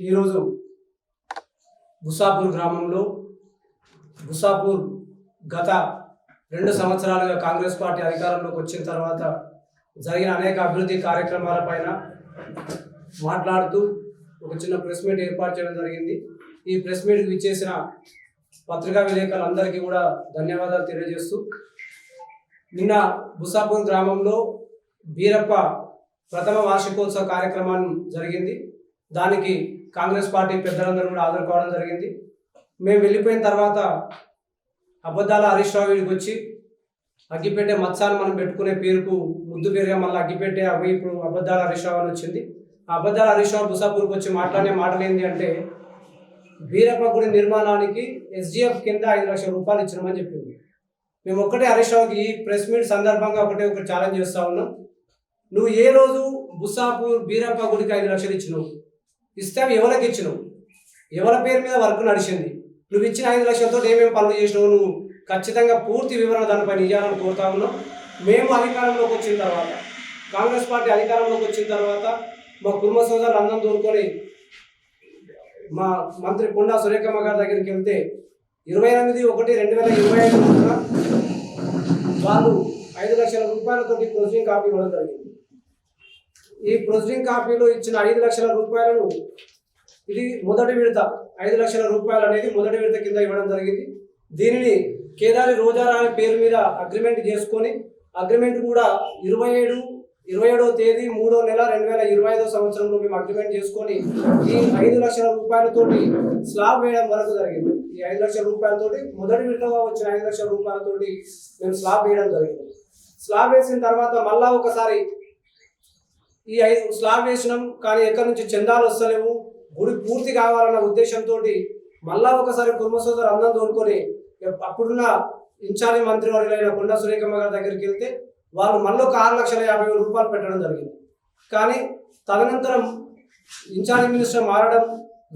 ఈరోజు బుసాపూర్ గ్రామంలో బుసాపూర్ గత 2 సంవత్సరాలుగా కాంగ్రెస్ పార్టీ అధికారంలోకి వచ్చిన తర్వాత జరిగిన అనేక అభివృద్ధి కార్యక్రమాలపైన మాట్లాడుతూ ఒక చిన్న ప్రెస్ మీట్ ఏర్పాటు చేయడం జరిగింది. ఈ ప్రెస్ మీట్కి విచ్చేసిన పత్రికా విలేకరులందరికీ కూడా ధన్యవాదాలు తెలియజేస్తూ, నిన్న బుసాపూర్ గ్రామంలో బీరప్ప ప్రథమ వార్షికోత్సవ కార్యక్రమం జరిగింది. దానికి కాంగ్రెస్ పార్టీ పెద్దలందరూ కూడా హాజరు కావడం జరిగింది. మేము వెళ్ళిపోయిన తర్వాత అబద్ధాల హరీష్ రావు వీడికి వచ్చి అగ్గిపెట్టే మత్సాన్ని మనం పెట్టుకునే పేరుకు ముద్దు పేరుగా మళ్ళీ అగ్గిపెట్టే అవి ఇప్పుడు అబద్ధాల హరీష్ రావు అని వచ్చింది. ఆ అబద్ధాల హరీష్ రావు బుసాపూర్కి వచ్చి మాట్లాడే మాటలు ఏంటి అంటే, బీరప్ప గుడి నిర్మాణానికి SGF కింద 5 లక్షల రూపాయలు ఇచ్చినామని చెప్పింది. మేము ఒక్కటే హరీష్ రావుకి ఈ ప్రెస్ మీట్ సందర్భంగా ఒక ఛాలెంజ్ చేస్తూ ఉన్నాం. నువ్వు ఏ రోజు బుసాపూర్ బీరప్ప గుడికి 5 లక్షలు ఇచ్చినావు? ఇస్తే ఎవరికి ఇచ్చినావు? ఎవరి పేరు మీద వర్క్ నడిచింది? నువ్వు ఇచ్చిన 5 లక్షలతో ఏమేమి పనులు చేసినావు? నువ్వు ఖచ్చితంగా పూర్తి వివరణ దానిపై ఇవ్వాలని కోరుతా ఉన్నాం. మేము అధికారంలోకి వచ్చిన తర్వాత, కాంగ్రెస్ పార్టీ అధికారంలోకి వచ్చిన తర్వాత మా కుటుంబ సోదరులు అందరం దూరుకొని మా మంత్రి కొండా సురేఖమ్మ గారి దగ్గరికి వెళ్తే 28/1/2025 వాళ్ళు 5 లక్షల రూపాయలతోటి ప్రొసీడింగ్ కాపీ ఇవ్వడం జరిగింది. ఈ ప్రొసీడింగ్ కాపీలో ఇచ్చిన 5 లక్షల రూపాయలను, ఇది మొదటి విడత 5 లక్షల రూపాయలు అనేది మొదటి విడత కింద ఇవ్వడం జరిగింది. దీనిని కేదారి రోజారాణి పేరు మీద అగ్రిమెంట్ చేసుకొని, అగ్రిమెంట్ కూడా 27వ తేదీ 3వ నెల 2025 సంవత్సరంలో మేము అగ్రిమెంట్ చేసుకొని ఈ 5 లక్షల రూపాయలతోటి స్లాబ్ వేయడం వరకు జరిగింది. ఈ 5 లక్షల రూపాయలతోటి మొదటి విడతగా వచ్చిన 5 లక్షల రూపాయలతోటి మేము స్లాబ్ వేయడం జరిగింది. స్లాబ్ వేసిన తర్వాత మళ్ళా ఒకసారి ఈ 5 స్లాబ్ వేసినాం, కానీ ఎక్కడి నుంచి చందాలు వస్తలేవు, గుడి పూర్తి కావాలన్న ఉద్దేశంతో మళ్ళా ఒకసారి కుటుంబ సోదరు అందరం తోడుకొని అప్పుడున్న ఇన్ఛార్జి మంత్రి వర్యులైన కొండా సురేఖమ్మ గారి దగ్గరికి వెళ్తే వాళ్ళు మళ్ళీ ఒక 6,50,000 రూపాయలు పెట్టడం జరిగింది. కానీ తదనంతరం ఇన్ఛార్జి మినిస్టర్ మారడం,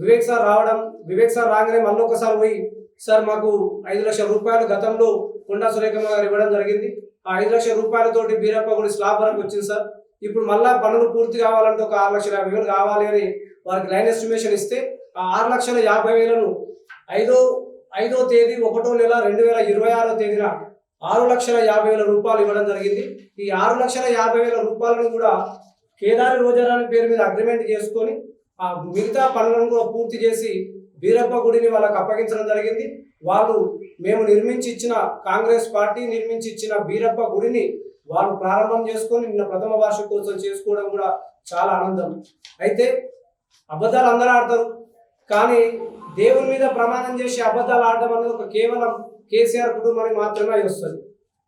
వివేక్ సార్ రావడం, వివేక్ సార్ రాగానే మళ్ళీ ఒకసారి పోయి, సార్ మాకు 5 లక్షల రూపాయలు గతంలో కొండా సురేఖమ్మ గారు ఇవ్వడం జరిగింది, ఆ 5 లక్షల రూపాయలతోటి బీరప్ప గుడి స్లాబ్ వరకు వచ్చింది సార్, ఇప్పుడు మళ్ళా పనులు పూర్తి కావాలంటే ఒక 6,50,000 కావాలి అని వారికి లైన్ ఎస్టిమేషన్ ఇస్తే ఆ 6,50,000ను 5వ తేదీ 1వ నెల 2026 తేదీన 6,50,000 రూపాయలు ఇవ్వడం జరిగింది. ఈ 6,50,000 రూపాయలను కూడా కేదారి రోజారాణి పేరు మీద అగ్రిమెంట్ చేసుకొని ఆ మిగతా పనులను కూడా పూర్తి చేసి బీరప్ప గుడిని వాళ్ళకి అప్పగించడం జరిగింది. వాళ్ళు మేము కాంగ్రెస్ పార్టీ నిర్మించి ఇచ్చిన బీరప్ప గుడిని వాళ్ళు ప్రారంభం చేసుకొని నిన్న ప్రథమ వార్షికోత్సవం చేసుకోవడం కూడా చాలా ఆనందం. అయితే అబద్ధాలు అందరూ ఆడతారు, కానీ దేవుని మీద ప్రమాణం చేసి అబద్ధాలు ఆడడం అనేది కేవలం కేసీఆర్ కుటుంబానికి మాత్రమే వస్తుంది.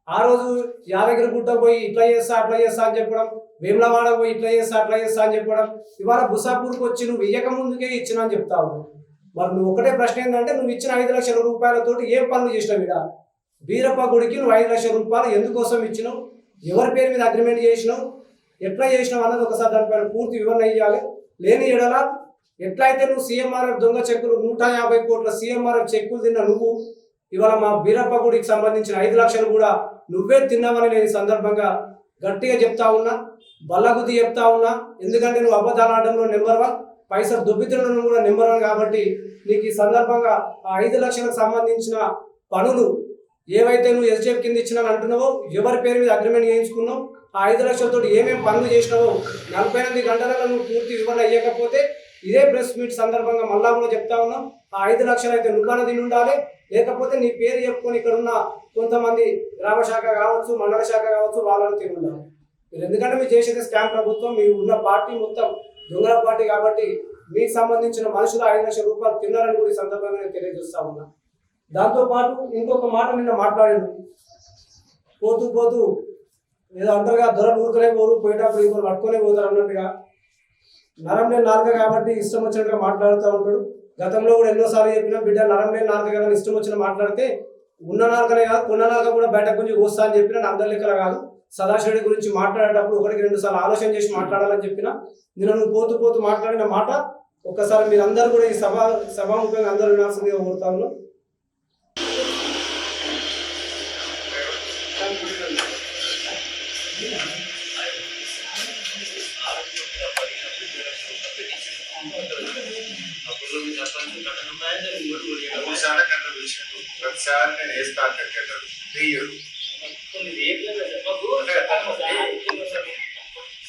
ఆ రోజు యాదగిరి గుట్ట పోయి ఇట్లా చేస్తా అట్లా చేస్తా అని చెప్పడం, వేములవాడ పోయి ఇట్లా చేస్తా అట్లా చేస్తా అని చెప్పడం, ఇవాళ బుసాపూర్కి వచ్చి నువ్వు ఇయ్యక ముందుకే ఇచ్చినా అని చెప్తా ఉన్నావు. మరి నువ్వు ఒకటే ప్రశ్న ఏంటంటే, నువ్వు ఇచ్చిన 5 లక్షల రూపాయలతోటి ఏం పనులు చేసినావు? ఇక్కడ బీరప్ప గుడికి నువ్వు 5 లక్షల రూపాయలు ఎందుకోసం ఇచ్చినావు? ఎవరి పేరు మీద అగ్రిమెంట్ చేసినావు? ఎట్లా చేసినావు అన్నది ఒకసారి దానిపైన పూర్తి వివరణ ఇవ్వాలి. లేని ఎడల ఎట్లయితే నువ్వు CMRF దొంగ చెక్కులు 150 కోట్ల CMRF చెక్కులు తిన్న నువ్వు ఇవాళ మా బీరప్ప గుడికి సంబంధించిన 5 లక్షలు కూడా నువ్వే తిన్నావని నేను ఈ సందర్భంగా గట్టిగా చెప్తా ఉన్నా, బల్లగుద్ది చెప్తా ఉన్నా. ఎందుకంటే నువ్వు అబద్ధాలు ఆడడంలో నెంబర్ 1, పైసలు దొబ్బితినడం కూడా నెంబర్ 1 కాబట్టి నీకు ఈ సందర్భంగా ఆ 5 లక్షలకు సంబంధించిన పనులు ఏవైతే నువ్వు SGF కింద ఇచ్చినా అంటున్నావో, ఎవరి పేరు మీద అగ్రిమెంట్ చేయించుకున్నావు, ఆ 5 లక్షలతో ఏమేమి పనులు చేసినావో 48 గంటలలో నువ్వు పూర్తి వివరణ ఇవ్వకపోతే ఇదే ప్రెస్ మీట్ సందర్భంగా మళ్ళా కూడా చెప్తా ఉన్నాం, ఆ 5 లక్షలు అయితే నువ్వన తిని ఉండాలి, లేకపోతే నీ పేరు చెప్పుకొని ఇక్కడ ఉన్న కొంతమంది గ్రామ శాఖ కావచ్చు, మండల శాఖ కావచ్చు, వాళ్ళని తిని ఉండాలి. మీరు ఎందుకంటే మీరు చేసేది స్కామ్ ప్రభుత్వం, మీరు ఉన్న పార్టీ మొత్తం దొంగల పార్టీ కాబట్టి మీకు సంబంధించిన మనుషులు 5 లక్షల రూపాయలు తిన్నారని కూడా ఈ సందర్భంగా నేను తెలియజేస్తా ఉన్నా. దాంతోపాటు ఇంకొక మాట నిన్న మాట్లాడింది, పోతూ ఏదో అంటారుగా దొరలు ఊరుకునే పోరు, పోయేటప్పుడు ఇంకొకరు పట్టుకునే పోతారు అన్నట్టుగా నరం లేని నాలుక కాబట్టి ఇష్టం వచ్చినట్టుగా మాట్లాడుతూ ఉంటాడు. గతంలో కూడా ఎన్నోసార్లు చెప్పినా, బిడ్డ నరం లేని నాలుక కదా ఇష్టం వచ్చిన మాట్లాడితే ఉన్న నాలుకనే కాదు కొన్న నాలుక కూడా బయట గురించి వస్తా అని చెప్పినా, అందరి లెక్కల కాదు. సదాశివుడి గురించి మాట్లాడేటప్పుడు 1-2 సార్లు ఆలోచన చేసి మాట్లాడాలని చెప్పినా, నేను నువ్వు పోతూ మాట్లాడిన మాట ఒక్కసారి మీరందరూ కూడా ఈ సభాముఖంగా అందరూ వినాల్సిందిగా కోరుతా ఉన్నాం. చాలా కంట్రిబ్యూషన్ ప్రతిసారి నేను వేస్తా అంటాడు 3 years కొన్ని రేట్లలో చెప్పకు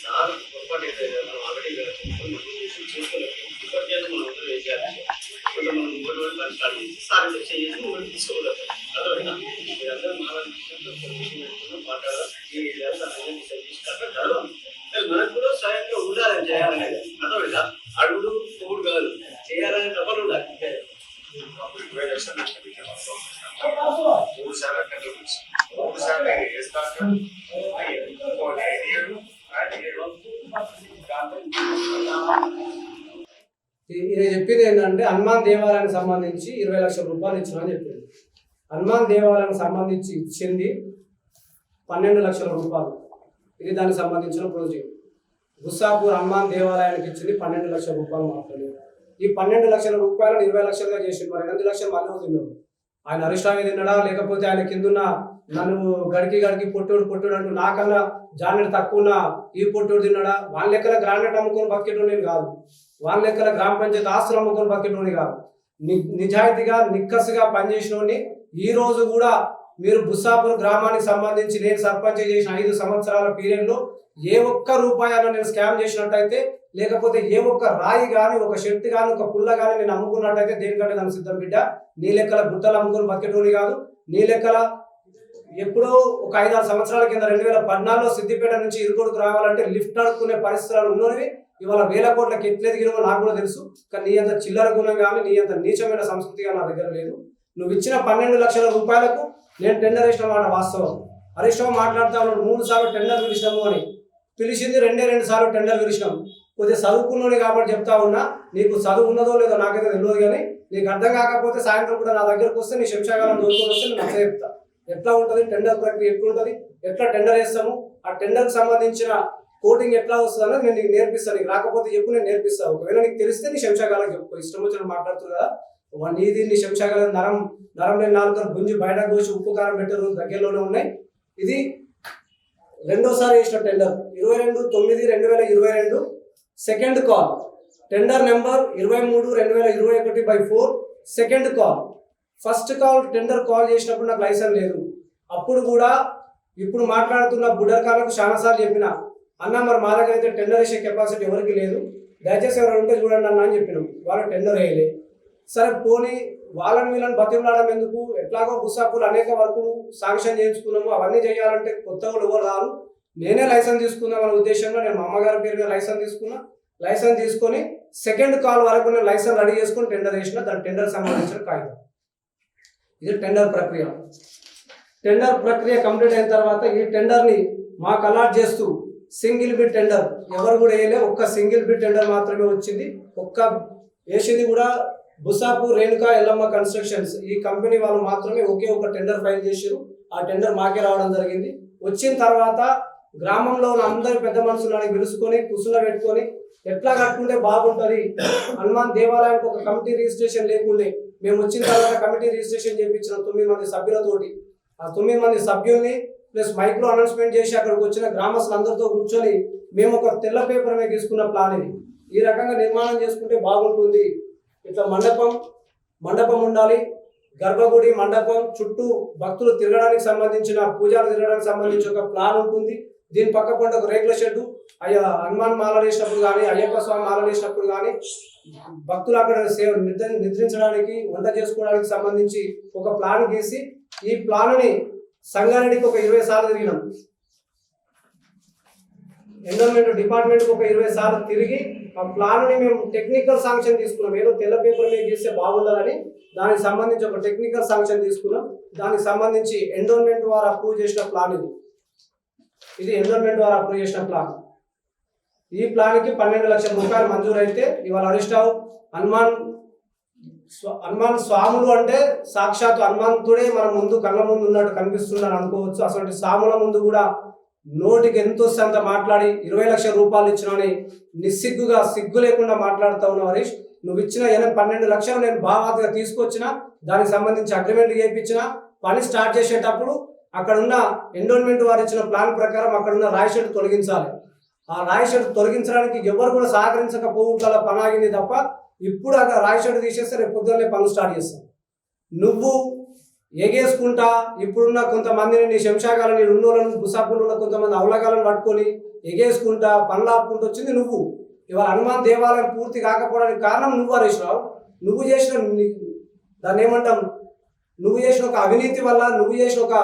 సార్ పొరపాటు అయితే ఆల్రెడీ చేసుకోలేదు ఇప్పటికైనా మనం అందరూ వేసేయాలి కొంత మనం ఇంకోటి వాళ్ళు పని స్టార్ట్ చేసి సార్ సెక్షన్ చేసి మనం తీసుకోగలుగుతాం అర్థమైనా మీరందరూ మాట్లాడాలి మనకు కూడా స్వయంగా ఉండాలని చేయాలనేది అర్థమైనా అడుగుడు తోడు కాదు చేయాలనే తపన ఉండాలి 20 లక్షలు 3 సార్లు కంట్రిబ్యూషన్ 3 సార్లు వేస్తా అంటాడు ఇది చెప్పింది ఏంటంటే హనుమాన్ దేవాలయానికి సంబంధించి 20 లక్షల రూపాయలు ఇచ్చినా చెప్పింది. హనుమాన్ దేవాలయానికి సంబంధించి ఇచ్చింది 12 లక్షల రూపాయలు. ఇది దానికి సంబంధించిన ప్రాజెక్ట్. గుస్సాపూర్ హనుమాన్ దేవాలయానికి ఇచ్చింది 12 లక్షల రూపాయలు మాత్రమే. ఈ 12 లక్షల రూపాయలను 20 లక్షలుగా చేసింది. మరి 8 లక్షలు మళ్ళీ తిన్నాడు. ఆయన అరిష్టాన్ని తిన్నాడా, లేకపోతే ఆయన కిందున్న నన్ను గడికి పొట్టుడు అంటూ నాకన్నా జానెట్ తక్కువ ఉన్న ఈ పొట్టుడు తిన్నాడా? వాళ్ళ లెక్కల గ్రానైట్ అమ్ముకొని బతికేటోని కాదు, వాళ్ళ లెక్కల గ్రామ పంచాయతీ ఆస్తులు అమ్ముకొని బతికేటోని కాదు. నిజాయితీగా నిక్కసుగా పనిచేసినోని ఈ రోజు కూడా మీరు బుస్సాపూర్ గ్రామానికి సంబంధించి నేను సర్పంచ్ చేసిన 5 సంవత్సరాల పీరియడ్లో ఏ ఒక్క రూపాయన నేను స్కామ్ చేసినట్టయితే, లేకపోతే ఏ ఒక్క రాయి కానీ, ఒక షర్ట్ కానీ, ఒక పుల్ల కానీ నేను అమ్ముకున్నట్టయితే దేనికంటే దానికి సిద్ధం బిడ్డ. నీ లెక్కల గుట్టలు అమ్ముకొని బతికేటోని కాదు. నీ లెక్కల ఎప్పుడో ఒక 5-6 సంవత్సరాల కింద 2014లో సిద్దిపేట నుంచి ఇరుకోడుకు రావాలంటే లిఫ్ట్ అడుక్కునే పరిస్థితులు ఉన్నవి. ఇవాళ 1000 కోట్లకి ఎట్లా ఎదిగినవో నాకు కూడా తెలుసు. కానీ నీ అంత చిల్లర గుణం కానీ, నీ అంత నీచమైన సంస్కృతి కానీ నా దగ్గర లేదు. నువ్వు ఇచ్చిన 12 లక్షల రూపాయలకు నేను టెండర్ వేసిన మాట వాస్తవం. హరీష్ రావు మాట్లాడుతూ ఉన్నాడు 3 సార్లు టెండర్ పిలిచినాము అని. పిలిచింది 2 సార్లు టెండర్ పిలిచినాం. కొద్దిగా చదువుకున్నాడు కాబట్టి చెప్తా ఉన్నా. నీకు చదువు ఉన్నదో లేదో నాకైతే తెలియదు, కానీ నీకు అర్థం కాకపోతే సాయంత్రం కూడా నా దగ్గరకు వస్తే నీ శంషాగాలం దొరుకుని వస్తే నేను అట్లా చెప్తా. ఎట్లా ఉంటుంది టెండర్ ప్రక్రియ, ఎట్లుంటుంది, ఎట్లా టెండర్ వేస్తాము, ఆ టెండర్కి సంబంధించిన కోటింగ్ ఎట్లా వస్తుంది అనేది నేను నీకు నేర్పిస్తాను. నీకు రాకపోతే చెప్పు, నేను నేర్పిస్తాను. ఒకవేళ నీకు తెలిస్తే నీ శంషాగాలం చెప్పు. ఇష్టం వచ్చిన మాట్లాడుతుంది కదా నీది, నీ శంషాగాలం నరం లేని 4 గుంజి బయటకు కోసి ఉప్పు కారం పెట్టే రోజు దగ్గరలోనే ఉన్నాయి. ఇది 2సారి వేసిన tender 22/9/2022 second call. Tender number 23/2021/4 second call. First call tender call చేసినప్పుడు నాకు లైసెన్స్ లేదు. అప్పుడు కూడా ఇప్పుడు మాట్లాడుతున్న బుడర్కాలకు చాలాసార్లు చెప్పిన, అన్న మరి మా దగ్గర అయితే టెండర్ వేసే కెపాసిటీ ఎవరికి లేదు, దయచేసి ఎవరు ఉంటే చూడండి అన్న అని చెప్పినాం. వాళ్ళు టెండర్ వేయలే. సరే పోనీ వాళ్ళని వీళ్ళని బతిమలాడడం ఎందుకు, ఎట్లాగో బుస్సాపూర్ అనేక వర్కులు శాంక్షన్ చేయించుకున్నాము. అవన్నీ చేయాలంటే కొత్త వాళ్ళు ఎవరు రారు. నేనే లైసెన్స్ తీసుకుందాం అనే ఉద్దేశంలో నేను మా అమ్మగారి పేరు మీద లైసెన్స్ తీసుకున్నా. లైసెన్స్ తీసుకొని సెకండ్ కాల్ వరకు నేను లైసెన్స్ రెడీ చేసుకొని టెండర్ వేసిన. దాని టెండర్ సంబంధించిన కాగితం. ఇది టెండర్ ప్రక్రియ. టెండర్ ప్రక్రియ కంప్లీట్ అయిన తర్వాత ఈ టెండర్ని మాకు అలాట్ చేస్తూ సింగిల్ బిడ్ టెండర్ ఎవరు కూడా వేయలే. ఒక్క సింగిల్ బిడ్ టెండర్ మాత్రమే వచ్చింది. వేసింది కూడా బుస్సాపూర్ రేణుకా ఎల్లమ్మ కన్స్ట్రక్షన్స్ ఈ కంపెనీ వాళ్ళు మాత్రమే ఒకే ఒక టెండర్ ఫైల్ చేశారు. ఆ టెండర్ మాకే రావడం జరిగింది. వచ్చిన తర్వాత గ్రామంలో ఉన్న అందరి పెద్ద మనుషులని పిలుచుకొని కుసుల పెట్టుకొని ఎట్లా కట్టుకుంటే బాగుంటుంది, హనుమాన్ దేవాలయానికి ఒక కమిటీ రిజిస్ట్రేషన్ లేకుండే మేము వచ్చిన తర్వాత కమిటీ రిజిస్ట్రేషన్ చేయించిన 9 మంది సభ్యులతోటి. ఆ 9 మంది సభ్యుల్ని ప్లస్ మైక్లో అనౌన్స్మెంట్ చేసి అక్కడికి వచ్చిన గ్రామస్తులందరితో కూర్చొని మేము ఒక తెల్ల పేపర్ మీద తీసుకున్న ప్లాన్ ఇది. ఈ రకంగా నిర్మాణం చేసుకుంటే బాగుంటుంది. ఇట్లా మండపం ఉండాలి, గర్భగుడి మండపం చుట్టూ భక్తులు తిరగడానికి సంబంధించిన పూజలు తిరగడానికి సంబంధించి ఒక ప్లాన్ ఉంటుంది. దీని పక్క పంట ఒక రేకుల షెడ్డు, హనుమాన్ మాల వేసినప్పుడు కానీ, అయ్యప్ప స్వామి మాల వేసినప్పుడు కానీ భక్తులు అక్కడ నిద్రించడానికి, వంట చేసుకోవడానికి సంబంధించి ఒక ప్లాన్ గీసి ఈ ప్లాన్ని సంగారెడ్డికి ఒక 20 సార్లు తిరిగినాం. ఎన్విరాన్మెంట్ డిపార్ట్మెంట్కి ఒక 20 సార్లు తిరిగి ఆ ప్లాన్ని మేము టెక్నికల్ శాంక్షన్ తీసుకున్నాం. ఏదో తెల్ల పేపర్ మీద గీస్తే బాగుండాలని దానికి సంబంధించి ఒక టెక్నికల్ శాంక్షన్ తీసుకున్నాం. దానికి సంబంధించి ఎన్విరాన్మెంట్ వారు అప్రూవ్ చేసిన ప్లాన్ ఇది ఎన్విరాన్మెంట్ వారు అప్రూవ్ చేసిన ప్లాన్. ఈ ప్లాన్కి 12 లక్షల రూపాయలు మంజూరు అయితే ఇవాళ హరీష్ రావు హనుమాన్ స్వాములు అంటే సాక్షాత్ హనుమంతుడే మన ముందు కళ్ళ ముందు ఉన్నట్టు కనిపిస్తున్నాడు అనుకోవచ్చు. అసలు స్వాముల ముందు కూడా నోటికి ఎంతో అంత మాట్లాడి 20 లక్షల రూపాయలు ఇచ్చినని నిస్సిగ్గుగా సిగ్గు లేకుండా మాట్లాడుతూ ఉన్నావు హరీష్. నువ్వు ఇచ్చిన 12 లక్షలు నేను భావాతిగా తీసుకొచ్చిన, దానికి సంబంధించి అగ్రిమెంట్ చేయించిన. పని స్టార్ట్ చేసేటప్పుడు అక్కడ ఉన్న ఎండోన్మెంట్ వారు ఇచ్చిన ప్లాన్ ప్రకారం అక్కడ ఉన్న రాయి షెడ్ తొలగించాలి. ఆ రాయి షెడ్ తొలగించడానికి ఎవరు కూడా సహకరించకపోవట్ల పని ఆగింది తప్ప ఇప్పుడు అక్కడ రాయి షెడ్ తీసేస్తే రేపు పొద్దున్నే పనులు స్టార్ట్ చేస్తాం. నువ్వు ఎగేసుకుంటా ఇప్పుడున్న కొంతమందిని నీ శంషాగాలని ఉన్నోళ్ళను గుసాపులు ఉన్న కొంతమంది అవలగాలను పట్టుకొని ఎగేసుకుంటా పనులాపుకుంటూ వచ్చింది నువ్వు. ఇవాళ హనుమాన్ దేవాలయం పూర్తి కాకపోవడానికి కారణం నువ్వు హరీష్ రావు. నువ్వు చేసిన దాన్ని ఏమంటాం, నువ్వు చేసిన ఒక అవినీతి వల్ల, నువ్వు చేసిన ఒక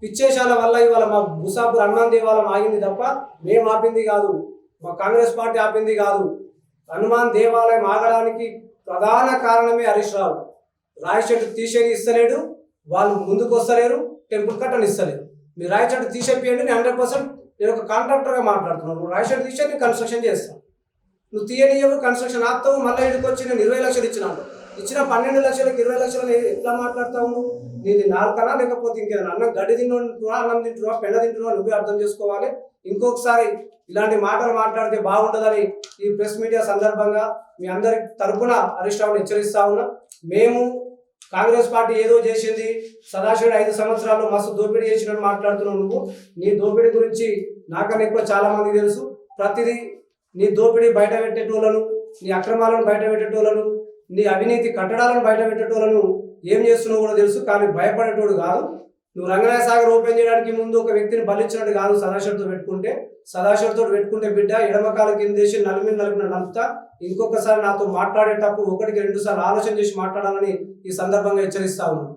పిచ్చేశాల వల్ల ఇవాళ మా గుసాపూర్ హనుమాన్ దేవాలయం ఆగింది తప్ప మేము ఆపింది కాదు, మా కాంగ్రెస్ పార్టీ ఆపింది కాదు. హనుమాన్ దేవాలయం ఆగడానికి ప్రధాన కారణమే హరీష్ రావు. రాయి చెట్టు తీసేది ఇస్తలేడు, వాళ్ళు ముందుకు వస్తలేరు, టెంపుల్ కట్టని ఇస్తలేరు. మీరు రాయి చెట్టు తీసేపియండి, నేను 100% నేను ఒక కాంట్రాక్టర్గా మాట్లాడుతున్నాను. నువ్వు రాయి చెట్టు తీసే నేను కన్స్ట్రక్షన్ చేస్తాను. నువ్వు తీయనియవు, కన్స్ట్రక్షన్ ఆపుతావు, మళ్ళీ ఇక్కడికి వచ్చి నేను 20 లక్షలు ఇచ్చినాను. ఇచ్చిన 12 లక్షలకు 20 లక్షలు ఎట్లా మాట్లాడతావు నువ్వు? నీది నాలుకనా లేకపోతే ఇంకేదైనా? అన్నం గడ్డి తింటున్నా, అన్నం తింటున్నా, పెళ్ళ తింటున్నా, నువ్వే అర్థం చేసుకోవాలి. ఇంకొకసారి ఇలాంటి మాటలు మాట్లాడితే బాగుంటుందని ఈ ప్రెస్ మీడియా సందర్భంగా మీ అందరి తరఫున హరీష్ రావుని హెచ్చరిస్తా ఉన్నా. మేము కాంగ్రెస్ పార్టీ ఏదో చేసింది, సదాశివుడు 5 సంవత్సరాలు మస్తు దోపిడీ చేసినట్టు మాట్లాడుతున్నావు నువ్వు. నీ దోపిడీ గురించి నాకన్నా ఎక్కువ చాలా మందికి తెలుసు. ప్రతిదీ నీ దోపిడీ బయట పెట్టేటోళ్ళను, నీ అక్రమాలను బయట పెట్టేటోళ్ళను, నీ అవినీతి కట్టడాలను బయట పెట్టేటోళ్ళను ఏం చేస్తున్నావు కూడా తెలుసు. కానీ భయపడేటోడు కాదు. నువ్వు రంగనాయ సాగర్ ఓపెన్ చేయడానికి ముందు ఒక వ్యక్తిని బలిచ్చినట్టు కాదు. సదాశివుడితో పెట్టుకుంటే బిడ్డ ఎడమకాల కింద చేసి నలిపిన నలుపుతా. ఇంకొకసారి నాతో మాట్లాడేటప్పుడు 1కి 2 సార్లు ఆలోచన చేసి మాట్లాడాలని ఈ సందర్భంగా హెచ్చరిస్తా ఉన్నాను.